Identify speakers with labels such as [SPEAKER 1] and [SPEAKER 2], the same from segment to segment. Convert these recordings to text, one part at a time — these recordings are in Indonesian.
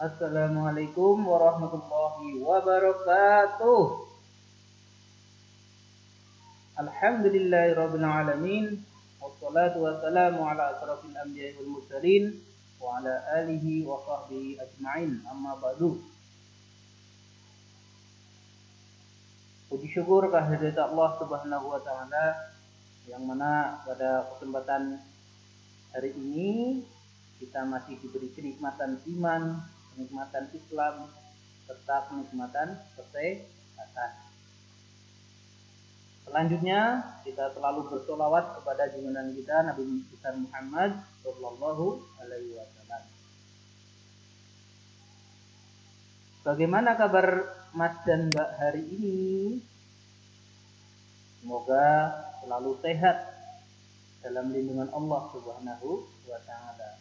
[SPEAKER 1] Assalamualaikum warahmatullahi wabarakatuh. Alhamdulillahirabbil alamin. Wassalatu wassalamu ala asrofil anbiya'i wal mursalin wa ala alihi wa sahbihi ajma'in. Amma ba'du. Puji syukur kehadirat Allah Subhanahu wa taala yang mana pada kesempatan hari ini kita masih diberi kenikmatan iman, kenikmatan Islam, serta kenikmatan kesehatan. Selanjutnya kita selalu bersolawat kepada junjungan kita Nabi besar Muhammad Sallallahu Alaihi Wasallam. Bagaimana kabar Mas dan Mbak hari ini? Semoga selalu sehat dalam lindungan Allah Subhanahu wa taala.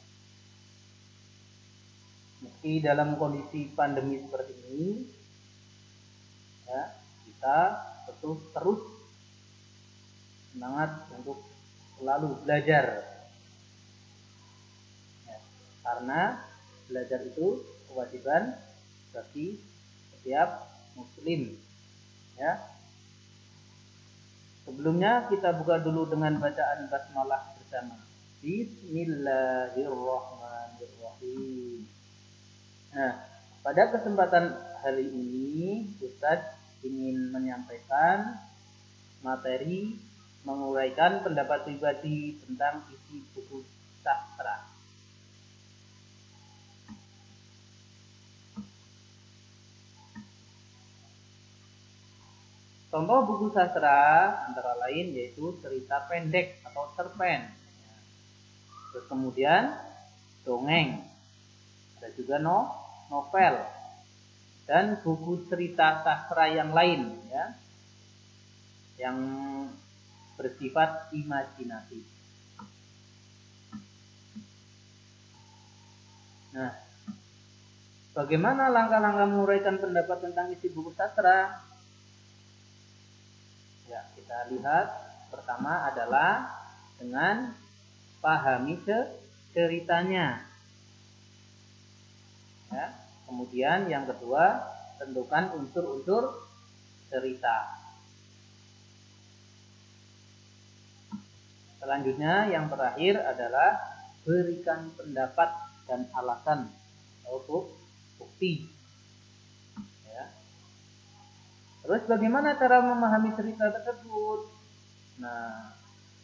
[SPEAKER 1] Meski dalam kondisi pandemi seperti ini, ya, kita terus semangat untuk selalu belajar, ya, karena belajar itu kewajiban bagi setiap muslim, ya. Sebelumnya kita buka dulu dengan bacaan basmalah bersama. Bismillahirrahmanirrahim. Nah, pada kesempatan hari ini Ustadz ingin menyampaikan materi menguraikan pendapat pribadi tentang isi buku sastra. Contoh buku sastra antara lain yaitu cerita pendek atau cerpen. Terus kemudian dongeng. Ada juga novel dan buku cerita sastra yang lain, ya, yang bersifat imajinatif. Nah, bagaimana langkah-langkah menguraikan pendapat tentang isi buku sastra? Ya, kita lihat pertama adalah dengan pahami ceritanya. Ya, kemudian yang kedua, tentukan unsur-unsur cerita. Selanjutnya yang terakhir adalah berikan pendapat dan alasan atau bukti. Ya. Terus bagaimana cara memahami cerita tersebut? Nah,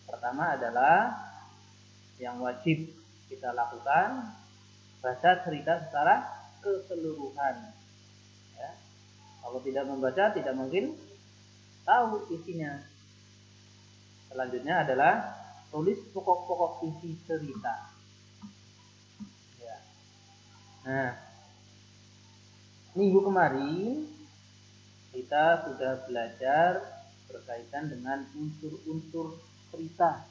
[SPEAKER 1] pertama adalah yang wajib kita lakukan, baca cerita secara keseluruhan. Ya. Kalau tidak membaca tidak mungkin tahu isinya. Selanjutnya adalah tulis pokok-pokok isi cerita. Ya. Nah, minggu kemarin kita sudah belajar berkaitan dengan unsur-unsur cerita.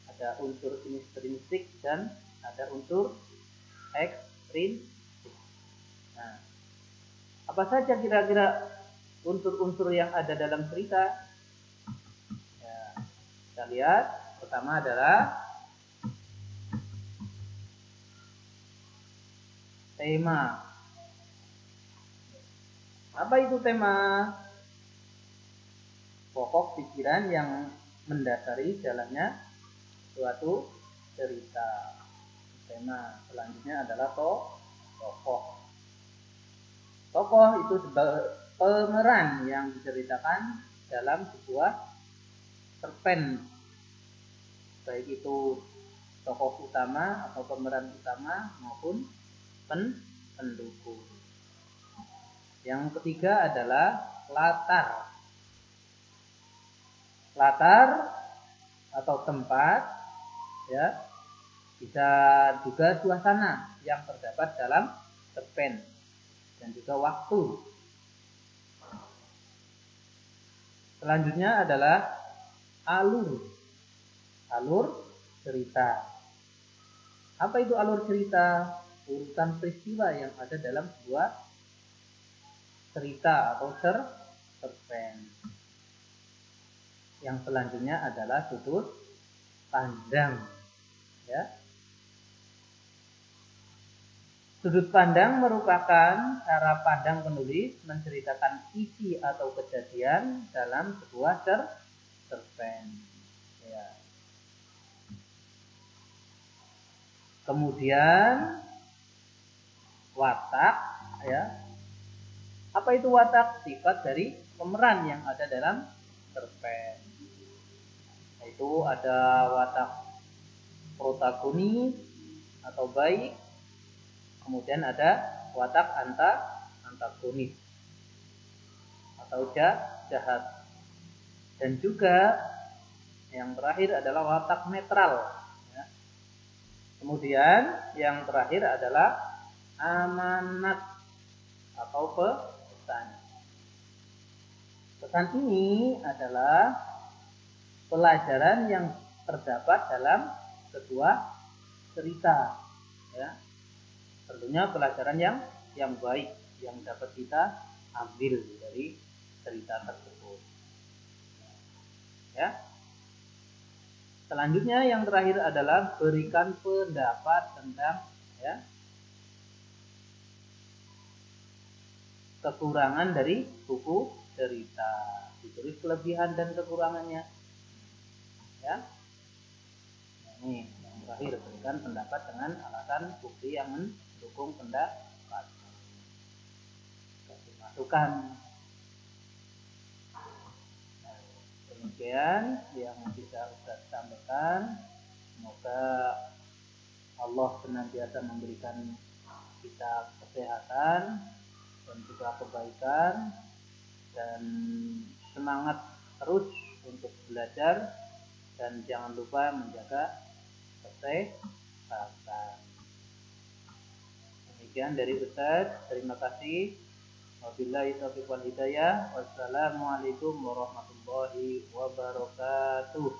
[SPEAKER 1] Ada unsur intrinsik dan ada unsur ekstrinsik. Nah, apa saja kira-kira unsur-unsur yang ada dalam cerita? Ya, kita lihat pertama adalah tema. Apa itu tema? Pokok pikiran yang mendasari jalannya suatu cerita. Tema. Selanjutnya adalah tokoh. Tokoh itu sebagai pemeran yang diceritakan dalam sebuah cerpen, baik itu tokoh utama atau pemeran utama maupun pendukung. Yang ketiga adalah latar. Latar atau tempat, ya, bisa juga suasana yang terdapat dalam cerpen dan juga waktu. Selanjutnya adalah alur cerita. Apa itu alur cerita? Urutan peristiwa yang ada dalam sebuah cerita atau cerpen. Yang selanjutnya adalah sudut pandang, ya. Sudut pandang merupakan cara pandang penulis menceritakan isi atau kejadian dalam sebuah cerpen. Ya. Kemudian watak, ya. Apa itu watak? Sifat dari pemeran yang ada dalam cerpen. Itu ada watak protagonis atau baik, kemudian ada watak antagonis atau jahat, dan juga yang terakhir adalah watak netral. Ya. Kemudian yang terakhir adalah amanat atau pesan. Pesan ini adalah pelajaran yang terdapat dalam sebuah cerita, ya. Tentunya pelajaran yang baik yang dapat kita ambil dari cerita tersebut, ya. Selanjutnya yang terakhir adalah berikan pendapat tentang, ya, kekurangan dari buku cerita, ditulis kelebihan dan kekurangannya, ya. Nah, ini yang terakhir, berikan pendapat dengan alasan bukti yang mendukung pendapat, kasih masukan. Nah, demikian yang bisa Ustaz sampaikan. Semoga Allah senantiasa memberikan kita kesehatan dan juga kebaikan dan semangat terus untuk belajar, dan jangan lupa menjaga kesehatan. Demikian dari Ustaz, terima kasih. Wabillahi taufiq wal hidayah. Wassalamualaikum warahmatullahi wabarakatuh.